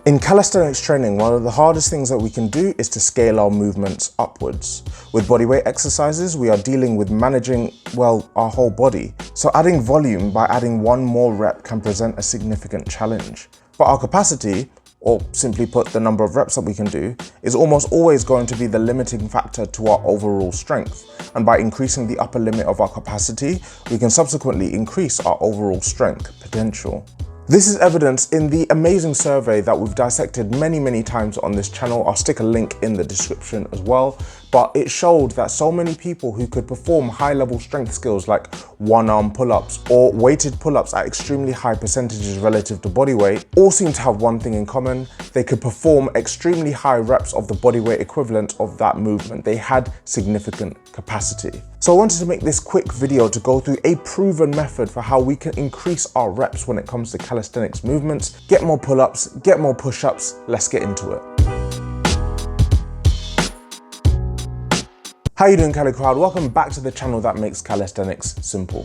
In calisthenics training, one of the hardest things that we can do is to scale our movements upwards. With bodyweight exercises, we are dealing with managing, well, our whole body. So adding volume by adding one more rep can present a significant challenge. But our capacity, or simply put, the number of reps that we can do, is almost always going to be the limiting factor to our overall strength. And by increasing the upper limit of our capacity, we can subsequently increase our overall strength potential. This is evidenced in the amazing survey that we've dissected many times on this channel. I'll stick a link in the description as well. But it showed that so many people who could perform high-level strength skills like one-arm pull-ups or weighted pull-ups at extremely high percentages relative to body weight all seem to have one thing in common. They could perform extremely high reps of the body weight equivalent of that movement. They had significant capacity. So I wanted to make this quick video to go through a proven method for how we can increase our reps when it comes to calisthenics movements, get more pull-ups, get more push-ups. Let's get into it. How you doing, Cali Crowd? Welcome back to the channel that makes calisthenics simple.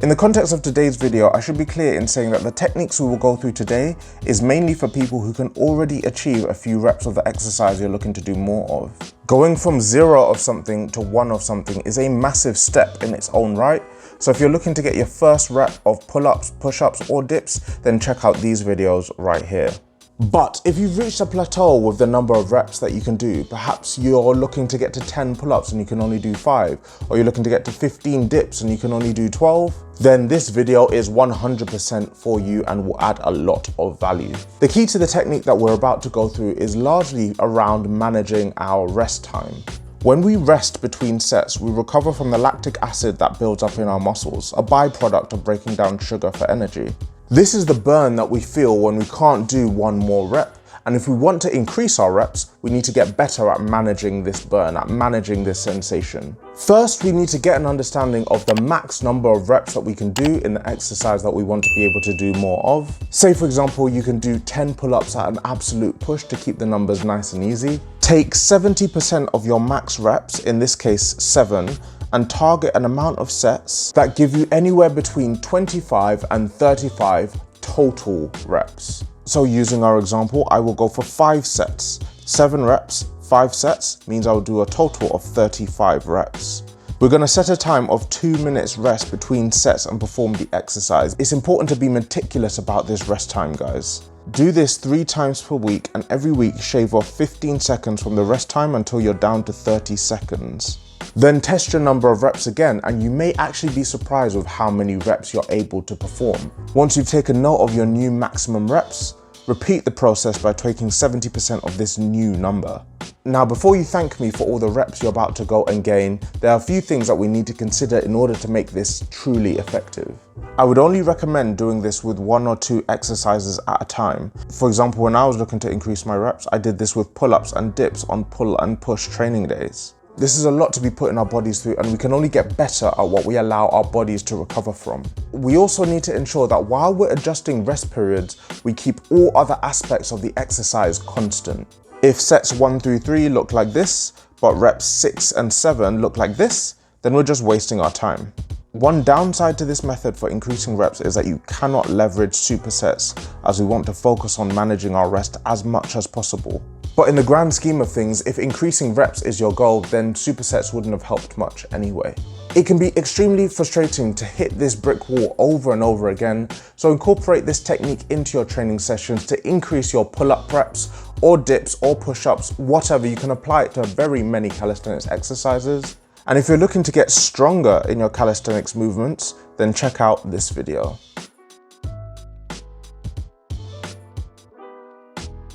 In the context of today's video, I should be clear in saying that the techniques we will go through today is mainly for people who can already achieve a few reps of the exercise you're looking to do more of. Going from 0 of something to 1 of something is a massive step in its own right. So if you're looking to get your first rep of pull-ups, push-ups, or dips, then check out these videos right here. But if you've reached a plateau with the number of reps that you can do, perhaps you're looking to get to 10 pull-ups and you can only do 5, or you're looking to get to 15 dips and you can only do 12, then this video is 100% for you and will add a lot of value. The key to the technique that we're about to go through is largely around managing our rest time. When we rest between sets, we recover from the lactic acid that builds up in our muscles, a byproduct of breaking down sugar for energy. This is the burn that we feel when we can't do one more rep. And if we want to increase our reps, we need to get better at managing this burn, at managing this sensation. First, we need to get an understanding of the max number of reps that we can do in the exercise that we want to be able to do more of. Say, for example, you can do 10 pull-ups at an absolute push to keep the numbers nice and easy. Take 70% of your max reps, in this case 7, and target an amount of sets that give you anywhere between 25 and 35 total reps. So using our example, I will go for 5 sets. 7 reps, 5 sets means I'll do a total of 35 reps. We're gonna set a time of 2 minutes rest between sets and perform the exercise. It's important to be meticulous about this rest time, guys. Do this 3 times per week, and every week shave off 15 seconds from the rest time until you're down to 30 seconds. Then test your number of reps again, and you may actually be surprised with how many reps you're able to perform. Once you've taken note of your new maximum reps, repeat the process by taking 70% of this new number. Now, before you thank me for all the reps you're about to go and gain, there are a few things that we need to consider in order to make this truly effective. I would only recommend doing this with 1 or 2 exercises at a time. For example, when I was looking to increase my reps, I did this with pull-ups and dips on pull and push training days. This is a lot to be putting our bodies through, and we can only get better at what we allow our bodies to recover from. We also need to ensure that while we're adjusting rest periods, we keep all other aspects of the exercise constant. If sets 1 through 3 look like this, but reps 6 and 7 look like this, then we're just wasting our time. One downside to this method for increasing reps is that you cannot leverage supersets, as we want to focus on managing our rest as much as possible. But in the grand scheme of things, if increasing reps is your goal, then supersets wouldn't have helped much anyway. It can be extremely frustrating to hit this brick wall over and over again, so incorporate this technique into your training sessions to increase your pull-up reps, or dips, or push-ups, whatever. You can apply it to very many calisthenics exercises. And if you're looking to get stronger in your calisthenics movements, then check out this video.